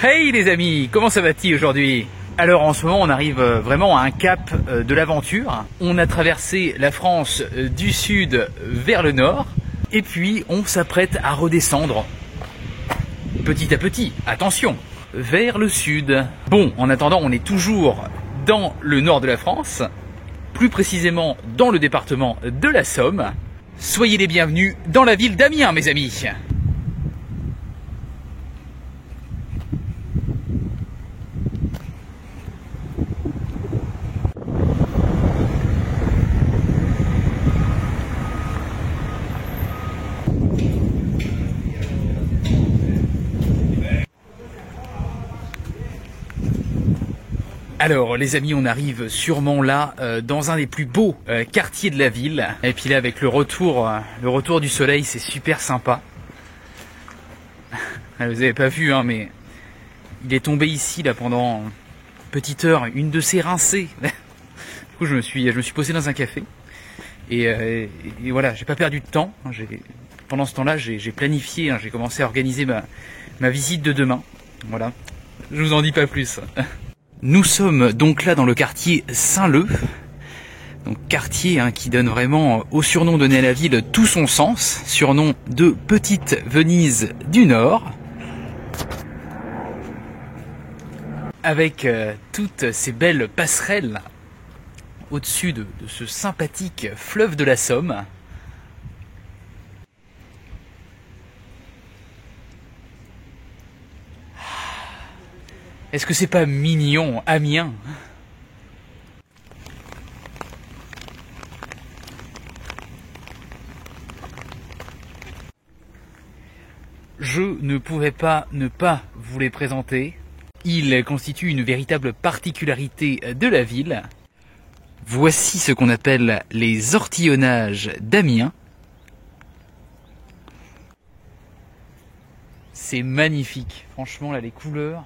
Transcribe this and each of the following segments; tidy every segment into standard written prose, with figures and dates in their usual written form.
Hey les amis, comment ça va-t-il aujourd'hui? Alors en ce moment on arrive vraiment à un cap de l'aventure. On a traversé la France du sud vers le nord et puis on s'apprête à redescendre petit à petit, attention, vers le sud. Bon, en attendant on est toujours dans le nord de la France, plus précisément dans le département de la Somme. Soyez les bienvenus dans la ville d'Amiens mes amis. Alors les amis, on arrive sûrement là dans un des plus beaux quartiers de la ville. Et puis là avec le retour du soleil, c'est super sympa. Vous avez pas vu hein, mais il est tombé ici là pendant une petite heure, une de ces rincées. Du coup je me suis posé dans un café et voilà, j'ai pas perdu de temps. Pendant ce temps-là, j'ai planifié, j'ai commencé à organiser ma visite de demain. Voilà, je vous en dis pas plus. Nous sommes donc là dans le quartier Saint-Leu, donc quartier qui donne vraiment au surnom donné à la ville tout son sens, surnom de Petite Venise du Nord, avec toutes ces belles passerelles au-dessus de ce sympathique fleuve de la Somme. Est-ce que c'est pas mignon, Amiens? Je ne pouvais pas ne pas vous les présenter. Ils constituent une véritable particularité de la ville. Voici ce qu'on appelle les ortillonnages d'Amiens. C'est magnifique, franchement là les couleurs.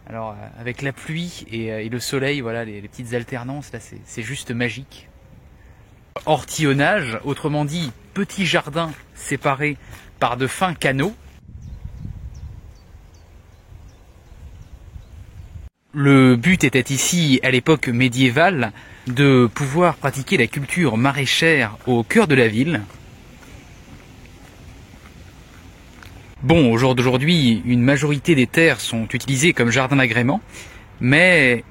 Alors avec la pluie et le soleil, voilà les petites alternances, là c'est juste magique. Ortillonnage, autrement dit petit jardin séparé par de fins canaux. Le but était ici, à l'époque médiévale, de pouvoir pratiquer la culture maraîchère au cœur de la ville. Bon, au jour d'aujourd'hui, une majorité des terres sont utilisées comme jardin d'agrément, mais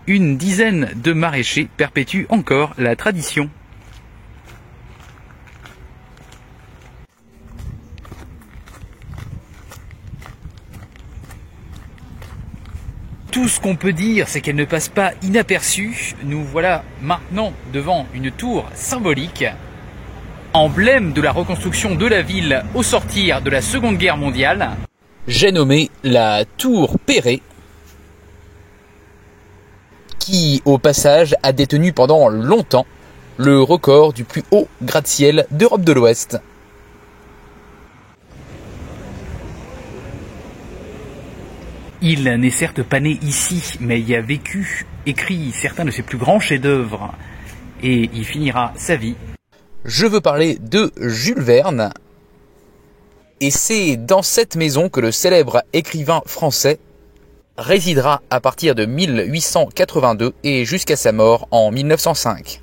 une dizaine de maraîchers perpétuent encore la tradition. Tout ce qu'on peut dire, c'est qu'elle ne passe pas inaperçue. Nous voilà maintenant devant une tour symbolique, emblème de la reconstruction de la ville au sortir de la Seconde Guerre mondiale. J'ai nommé la tour Perret, qui au passage a détenu pendant longtemps le record du plus haut gratte-ciel d'Europe de l'Ouest. Il n'est certes pas né ici, mais y a vécu, écrit certains de ses plus grands chefs-d'œuvre, et y finira sa vie. Je veux parler de Jules Verne, et c'est dans cette maison que le célèbre écrivain français résidera à partir de 1882 et jusqu'à sa mort en 1905.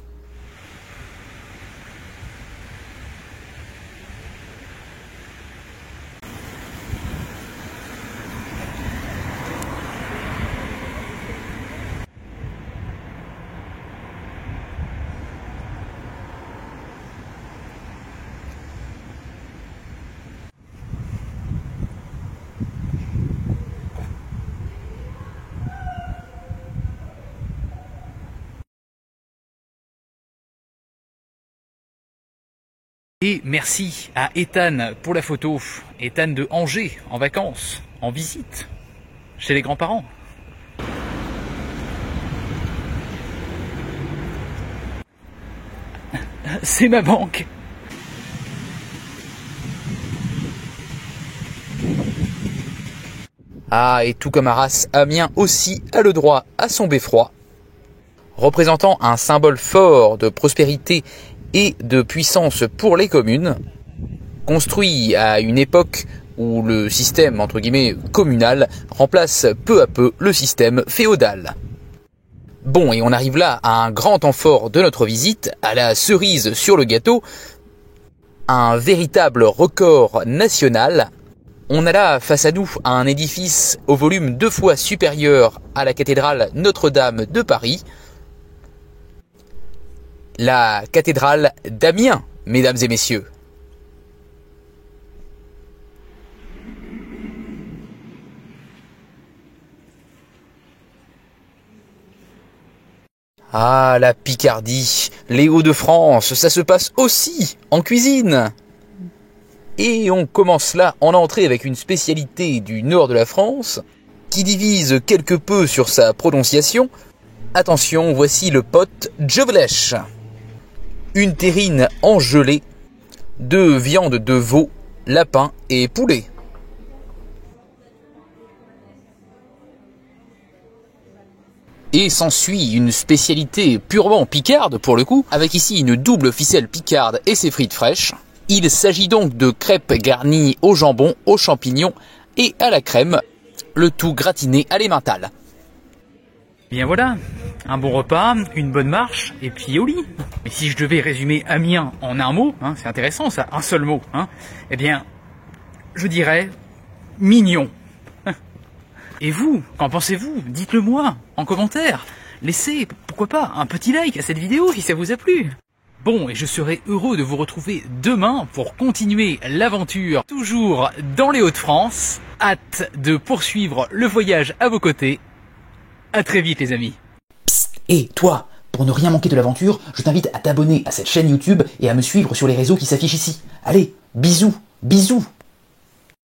Et merci à Ethan pour la photo. Ethan de Angers, en vacances, en visite, chez les grands-parents. C'est ma banque. Ah, et tout comme Arras, Amiens aussi a le droit à son beffroi. Représentant un symbole fort de prospérité et de puissance pour les communes, construit à une époque où le système entre guillemets communal remplace peu à peu le système féodal. Bon, et on arrive là à un grand temps fort de notre visite, à la cerise sur le gâteau, un véritable record national. On a là face à nous un édifice au volume 2 fois supérieur à la cathédrale Notre-Dame de Paris, la cathédrale d'Amiens, mesdames et messieurs. Ah, la Picardie, les Hauts-de-France, ça se passe aussi en cuisine. Et on commence là en entrée avec une spécialité du nord de la France, qui divise quelque peu sur sa prononciation. Attention, voici le pot Jovelèche. Une terrine en gelée, de viande de veau, lapin et poulet. Et s'ensuit une spécialité purement picarde pour le coup, avec ici une double ficelle picarde et ses frites fraîches. Il s'agit donc de crêpes garnies au jambon, aux champignons et à la crème, le tout gratiné à l'emmental. Bien voilà, un bon repas, une bonne marche, et puis au lit. Mais si je devais résumer Amiens en un mot, hein, c'est intéressant ça, un seul mot, hein, eh bien, je dirais mignon. Et vous, qu'en pensez-vous? Dites-le moi, en commentaire. Laissez, pourquoi pas, un petit like à cette vidéo si ça vous a plu. Bon, et je serai heureux de vous retrouver demain pour continuer l'aventure, toujours dans les Hauts-de-France. Hâte de poursuivre le voyage à vos côtés. À très vite les amis. Psst, et toi, pour ne rien manquer de l'aventure, je t'invite à t'abonner à cette chaîne YouTube et à me suivre sur les réseaux qui s'affichent ici. Allez, bisous, bisous.